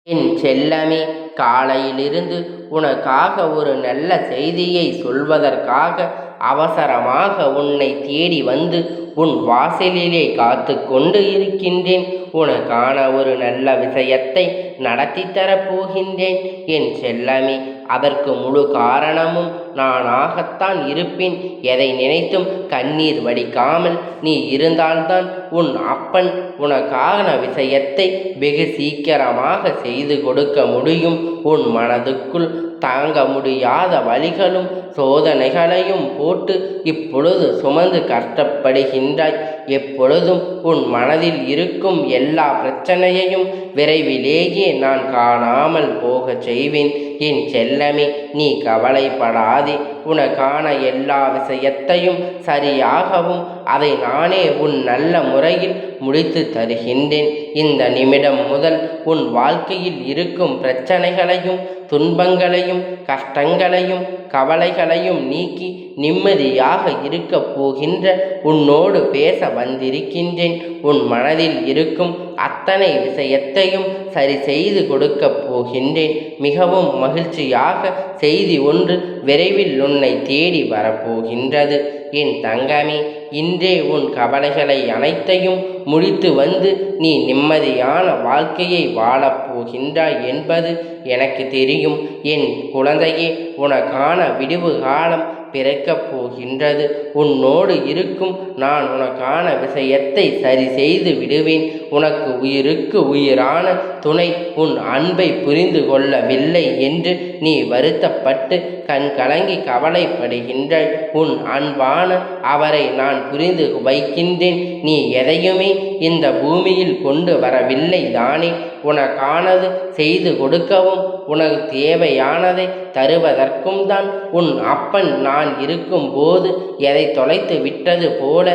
என் செல்லமே, காலையிலிருந்து உனக்காக ஒரு நல்ல செய்தியை சொல்வதற்காக அவசரமாக உன்னை தேடி வந்து உன் வாசலிலே காத்து கொண்டு இருக்கின்றேன். உனக்கான ஒரு நல்ல விஷயத்தை நடத்தி தரப்போகின்றேன் என் செல்லமே. அதற்கு முழு காரணமும் நானாகத்தான் இருப்பேன். எதை நினைத்தும் கண்ணீர் வடிக்காமல் நீ இருந்தால்தான் உன் அப்பன் உனக்கான விஷயத்தை வெகு சீக்கிரமாக செய்து கொடுக்க முடியும். உன் மனதுக்குள் தாங்க முடியாத வலிகளும் சோதனைகளையும் போட்டு இப்பொழுது சுமந்து கஷ்டப்படுகின்றாய். எப்பொழுதும் உன் மனதில் இருக்கும் எல்லா பிரச்சனையையும் விரைவிலேயே நான் காணாமல் போகச் செய்வேன் என் செல்லமே. நீ கவலைப்படாதே. உனக்கான எல்லா விஷயத்தையும் சரியாகவும் அதை நானே உன் நல்ல முறையில் முடித்து தருகின்றேன். இந்த நிமிடம் முதல் உன் வாழ்க்கையில் இருக்கும் பிரச்சனைகளையும் துன்பங்களையும் கஷ்டங்களையும் கவலைகளையும் நீக்கி நிம்மதியாக இருக்கப் போகின்ற உன்னோடு பேச வந்திருக்கின்றேன். உன் மனதில் இருக்கும் அத்தனை விஷயத்தையும் சரி செய்து கொடுக்கப் போகின்றேன். மிகவும் மகிழ்ச்சியாக செய்தி ஒன்று விரைவில் உன்னை தேடி வரப்போகின்றது என் தங்கமே. இன்றே உன் கவலைகளை அனைத்தையும் முடித்து வந்து நீ நிம்மதியான வாழ்க்கையை வாழப்போகின்றாய் என்பது எனக்கு தெரியும் என் குழந்தையே. உனக்கான விடிவு காலம் பிறக்கப் போகின்றது. உன்னோடு இருக்கும் நான் உனக்கான விஷயத்தை சரி செய்து விடுவேன். உனக்கு உயிருக்கு உயிரான துணை உன் அன்பை புரிந்து கொள்ளவில்லை என்று நீ வருத்தப்பட்டு கண் கலங்கி கவலைப்படுகின்றாய். உன் அன்பான அவரை நான் புரிந்து வைக்கின்றேன். நீ எதையுமே இந்த பூமியில் கொண்டு வரவில்லை தானே. உனக்கானது செய்து கொடுக்கவும் உனக்கு தேவையானதை தருவதற்கும் தான் உன் அப்பன் நான் இருக்கும் போது எதை தொலைத்து விட்டது போல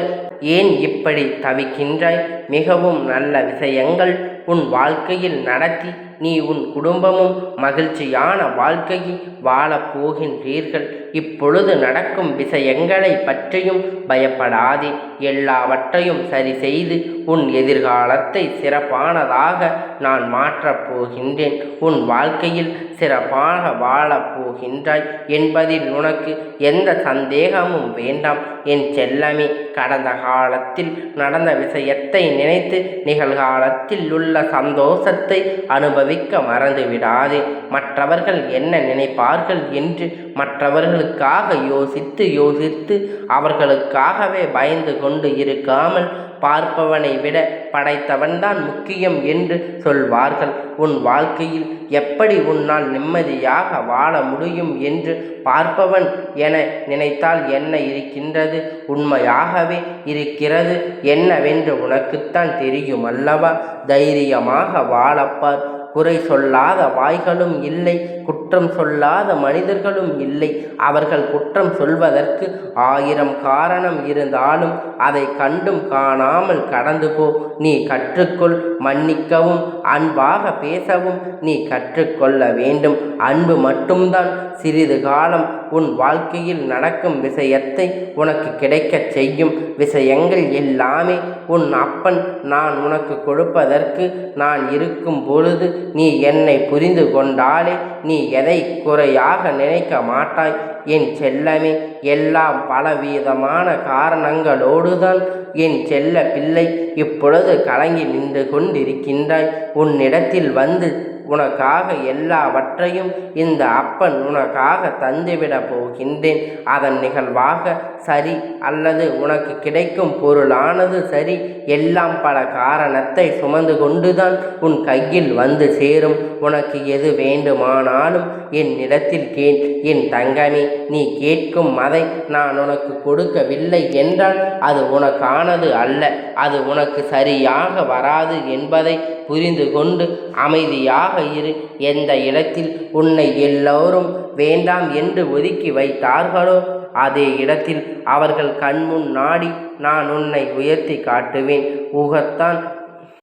ஏன் இப்படி தவிக்கின்றாய்? மிகவும் நல்ல விஷயங்கள் உன் வாழ்க்கையில் நடத்தி நீ உன் குடும்பமும் மகிழ்ச்சியான வாழ்க்கையை வாழப்போகின்றீர்கள். இப்பொழுது நடக்கும் விஷயங்களை பற்றியும் பயப்படாதே. எல்லாவற்றையும் சரி செய்து உன் எதிர்காலத்தை சிறப்பானதாக நான் மாற்றப் போகின்றேன். உன் வாழ்க்கையில் சிறப்பாக வாழப்போகின்றாய் என்பதில் உனக்கு எந்த சந்தேகமும் வேண்டாம் என் செல்லமே. கடந்த காலத்தில் நடந்த விஷயத்தை நினைத்து நிகழ்காலத்தில் உள்ள சந்தோஷத்தை அனுபவிக்க மறந்துவிடாதே. மற்றவர்கள் என்ன நினைப்பார்கள் என்று மற்றவர்களுக்காக யோசித்து அவர்களுக்காகவே பயந்து கொண்டு இருக்காமல் பார்ப்பவனை விட படைத்தவன்தான் முக்கியம் என்று சொல்வார்கள். உன் வாழ்க்கையில் எப்படி உன்னால் நிம்மதியாக வாழ முடியும் என்று பார்ப்பவன் என நினைத்தால் என்ன இருக்கின்றது? உண்மையாகவே இருக்கிறது என்னவென்று உனக்குத்தான் தெரியும் அல்லவா? தைரியமாக வாழப்பார். குறை சொல்லாத வாய்களும் இல்லை, குற்றம் சொல்லாத மனிதர்களும் இல்லை. அவர்கள் குற்றம் சொல்வதற்கு 1000 காரணம் இருந்தாலும் அதை கண்டும் காணாமல் கடந்து போ. நீ கற்றுக்கொள். மன்னிக்கவும் அன்பாக பேசவும் நீ கற்றுக்கொள்ள வேண்டும். அன்பு மட்டும்தான் சிறிது காலம் உன் வாழ்க்கையில் நடக்கும் விஷயத்தை உனக்கு கிடைக்கச் செய்யும். விஷயங்கள் எல்லாமே உன் அப்பன் நான் உனக்கு கொடுப்பதற்கு நான் இருக்கும் பொழுது நீ என்னை புரிந்து கொண்டாலே நீ எதை குறையாக நினைக்க மாட்டாய் என் செல்லமே. எல்லாம் பலவிதமான காரணங்களோடுதான் என் செல்ல பிள்ளை இப்பொழுது கலங்கி நின்று கொண்டிருக்கின்றாய். உன்னிடத்தில் வந்து உனக்காக எல்லாவற்றையும் இந்த அப்பன் உனக்காக தந்துவிடப் போகின்றேன். அதன் நிகழ்வாக சரி அல்லது உனக்கு கிடைக்கும் பொருளானது சரி எல்லாம் பல காரணத்தை சுமந்து கொண்டுதான் உன் கையில் வந்து சேரும். உனக்கு எது வேண்டுமானாலும் என்னிடத்தில் கேள் என் தங்கமே. நீ கேட்கும் அதை நான் உனக்கு கொடுக்கவில்லை என்றால் அது உனக்கானது அல்ல. அது உனக்கு சரியாக வராது என்பதை புரிந்து கொண்டு அமைதியாக இரு. எந்த இடத்தில் உன்னை எல்லோரும் வேண்டாம் என்று ஒதுக்கி வைத்தார்களோ அதே இடத்தில் அவர்கள் கண்முன் நாடி நான் உன்னை உயர்த்தி காட்டுவேன். ஊகத்தான்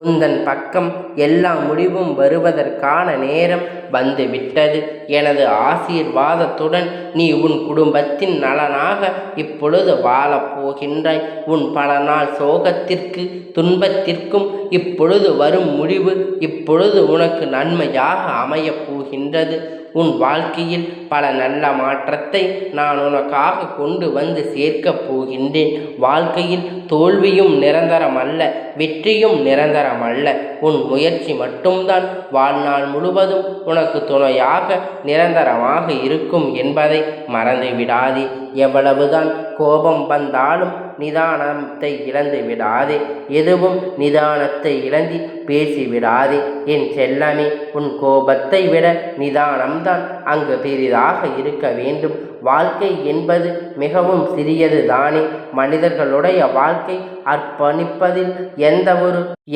உந்தன் பக்கம் எல்லா முடிவும் வருவதற்கான நேரம் வந்துவிட்டது. எனது ஆசீர்வாதத்துடன் நீ உன் குடும்பத்தின் நலனாக இப்பொழுது வாழப் போகின்றாய். உன் பல நாள் சோகத்திற்கு துன்பத்திற்கும் இப்பொழுது வரும் முடிவு இப்பொழுது உனக்கு நன்மையாக அமையப் போகின்றது. உன் வாழ்க்கையில் பல நல்ல மாற்றத்தை நான் உனக்காக கொண்டு வந்து சேர்க்கப் போகின்றேன். வாழ்க்கையில் தோல்வியும் நிரந்தரமல்ல, வெற்றியும் நிரந்தரமல்ல. உன் முயற்சி மட்டும்தான் வாழ்நாள் முழுவதும் உனக்கு துணையாக நிரந்தரமாக இருக்கும் என்பதை மறந்துவிடாதே. எவ்வளவுதான் கோபம் வந்தாலும் நிதானத்தை இழந்து விடாதே. எதுவும் நிதானத்தை இழந்து பேசிவிடாதே. என் செல்லமே, உன் கோபத்தை விட நிதானம்தான் அங்கு பெரிதாக இருக்க வேண்டும். வாழ்க்கை என்பது மிகவும் சிறியது தானே. மனிதர்களுடைய வாழ்க்கை அர்ப்பணிப்பதில்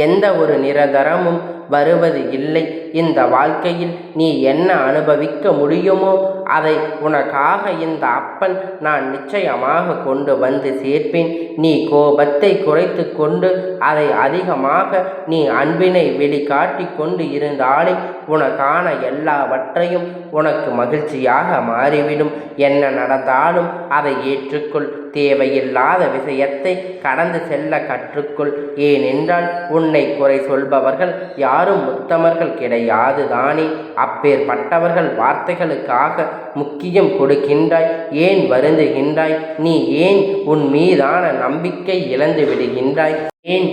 எந்த ஒரு நிரந்தரமும் வருவது இல்லை. இந்த வாழ்க்கையில் நீ என்ன அனுபவிக்க முடியுமோ அதை உனக்காக இந்த அப்பன் நான் நிச்சயமாக கொண்டு வந்து சேர்ப்பேன். நீ கோபத்தை குறைத்து கொண்டு அதை அதிகமாக நீ அன்பினை வெளிக்காட்டி கொண்டு இருந்தாலே உனக்கான எல்லாவற்றையும் உனக்கு மகிழ்ச்சியாக மாறிவிடும். என்ன நடந்தாலும் அதை ஏற்றுக்கொள். தேவையில்லாத விஷயத்தை கடந்து செல்ல கற்றுக்கொள். ஏனென்றால் உன்னை குறை சொல்பவர்கள் யாரும் உத்தமர்கள் கிடையாது தானே. அப்பேற்பட்டவர்கள் வார்த்தைகளுக்காக முக்கியம் கொடுக்கின்றாய். ஏன் வருந்துகின்றாய்? நீ ஏன் உன் மீதான நம்பிக்கை இழந்து விடுகின்றாய்? ஏன்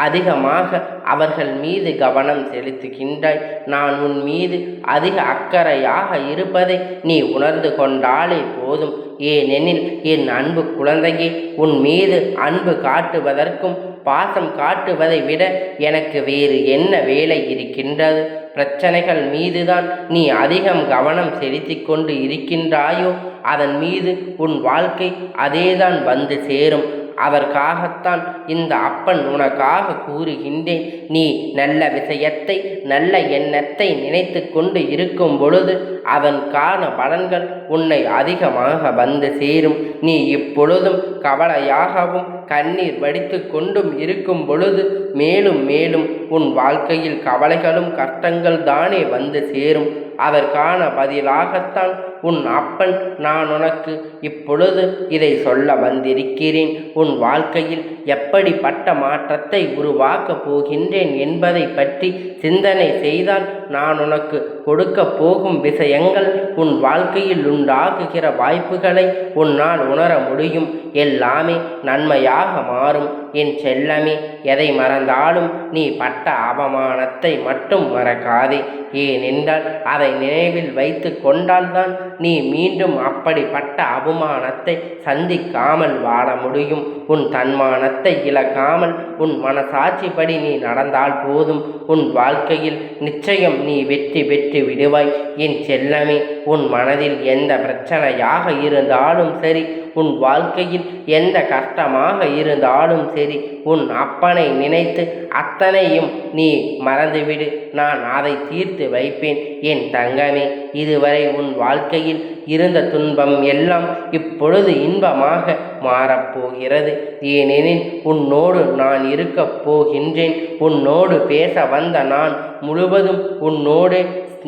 அதிகமாக அவர்கள் மீது கவனம் செலுத்துகின்றாய்? நான் உன் மீது அதிக அக்கறையாக இருப்பதை நீ உணர்ந்து கொண்டாலே போதும். ஏனெனில் என் அன்பு குழந்தையே, உன் மீது அன்பு காட்டுவதற்கும் பாசம் காட்டுவதை விட எனக்கு வேறு என்ன வேலை இருக்கின்றது? பிரச்சனைகள் மீதுதான் நீ அதிகம் கவனம் செலுத்தி கொண்டு இருக்கின்றாயோ அதன் மீது உன் வாழ்க்கை அதேதான் வந்து சேரும். அதற்காகத்தான் இந்த அப்பன் உனக்காக கூறுகின்றேன். நீ நல்ல விஷயத்தை நல்ல எண்ணத்தை நினைத்து கொண்டு இருக்கும் பொழுது அதற்கான பலன்கள் உன்னை அதிகமாக வந்து சேரும். நீ இப்பொழுதும் கவலையாகவும் கண்ணீர் வடித்து கொண்டும் இருக்கும் பொழுது மேலும் மேலும் உன் வாழ்க்கையில் கவலைகளும் கஷ்டங்கள் தானே வந்து சேரும். அதற்கான பதிலாகத்தான் உன் அப்பன் நான் உனக்கு இப்பொழுது இதை சொல்ல வந்திருக்கிறேன். உன் வாழ்க்கையில் எப்படிப்பட்ட மாற்றத்தை உருவாக்கப் போகின்றேன் என்பதை பற்றி சிந்தனை செய்தால் நான் உனக்கு கொடுக்க போகும் விஷயங்கள் உன் வாழ்க்கையில் உண்டாகுகிற வாய்ப்புகளை உன்னால் உணர முடியும். எல்லாமே நன்மையாக மாறும். என் செல்லமே, எதை மறந்தாலும் நீ பட்ட அவமானத்தை மட்டும் மறக்காதே. ஏனென்றால் அதை நினைவில் வைத்து கொண்டால்தான் நீ மீண்டும் அப்படிப்பட்ட அவமானத்தை சந்திக்காமல் வாழ முடியும். உன் தன்மானத்தை இழக்காமல் உன் மனசாட்சிப்படி நீ நடந்தால் போதும். உன் வாழ்க்கையில் நிச்சயம் நீ வெற்றி பெற்று விடுவாய். என் செல்லமே, உன் மனதில் எந்த பிரச்சனையாக இருந்தாலும் சரி, உன் வாழ்க்கையில் எந்த கஷ்டமாக இருந்தாலும் சரி, உன் அப்பனை நினைத்து அத்தனையும் நீ மறந்துவிடு. நான் அதை தீர்த்து வைப்பேன். என் தங்கமே, இதுவரை உன் வாழ்க்கையில் இருந்த துன்பம் எல்லாம் இப்பொழுது இன்பமாக மாறப்போகிறது. ஏனெனில் உன்னோடு நான் இருக்கப் போகின்றேன். உன்னோடு பேச வந்த நான் முழுவதும் உன்னோடு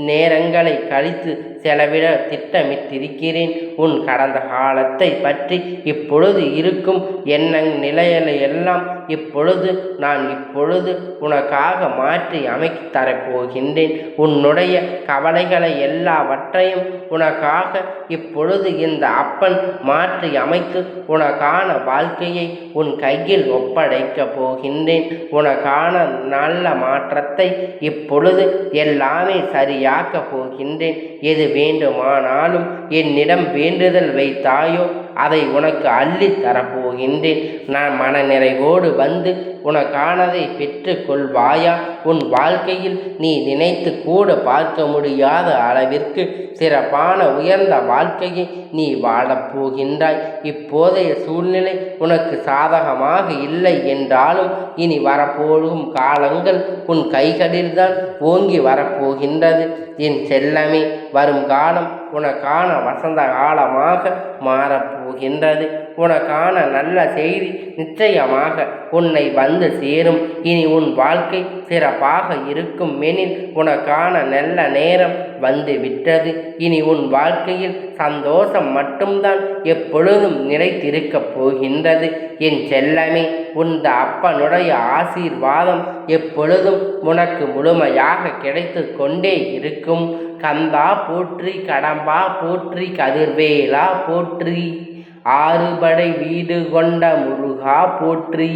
நேரங்களை கழித்து செலவிட திட்டமிட்டிருக்கிறேன். உன் கடந்த காலத்தை பற்றி இப்பொழுது இருக்கும் நிலையெல்லாம் இப்பொழுது நான் உனக்காக மாற்றி அமைத்து தரப்போகின்றேன். உன்னுடைய கவலைகளை எல்லாவற்றையும் உனக்காக இப்பொழுது இந்த அப்பன் மாற்றி அமைத்து உனக்கான வாழ்க்கையை உன் கையில் ஒப்படைக்கப் போகின்றேன். உனக்கான நல்ல மாற்றத்தை இப்பொழுது எல்லாமே சரியாக்கப் போகின்றேன். எது வேண்டுமானாலும் என்னிடம் வேண்டுதல் வைத்தாயோ அதை உனக்கு அள்ளி தரப்போகின்றேன். நான் மனநிறைவோடு வந்து உனக்கானதை பெற்று கொள்வாயா? உன் வாழ்க்கையில் நீ நினைத்து கூட பார்க்க முடியாத அளவிற்கு சிறப்பான உயர்ந்த வாழ்க்கையை நீ வாழப்போகின்றாய். இப்போதைய சூழ்நிலை உனக்கு சாதகமாக இல்லை என்றாலும் இனி வரப்போகும் காலங்கள் உன் கைகளில்தான் ஓங்கி வரப்போகின்றது. என் செல்லமே, வரும் காலம் உனக்கான வசந்த காலமாக மாறப்போகின்றது. உனக்கான நல்ல செய்தி நிச்சயமாக உன்னை வந்து சேரும். இனி உன் வாழ்க்கை சிறப்பாக இருக்கும் எனில் உனக்கான நல்ல நேரம் வந்து விட்டது. இனி உன் வாழ்க்கையில் சந்தோஷம் மட்டும்தான் எப்பொழுதும் நிலைத்திருக்கப் போகின்றது. என் செல்லமே, உந்த அப்பனுடைய ஆசீர்வாதம் எப்பொழுதும் உனக்கு முழுமையாக கிடைத்து கொண்டே இருக்கும். கந்தா போற்றி, கடம்பா போற்றி, கதிர்வேலா போற்றி, ஆறுபடை வீடு கொண்ட முருகா போற்றி.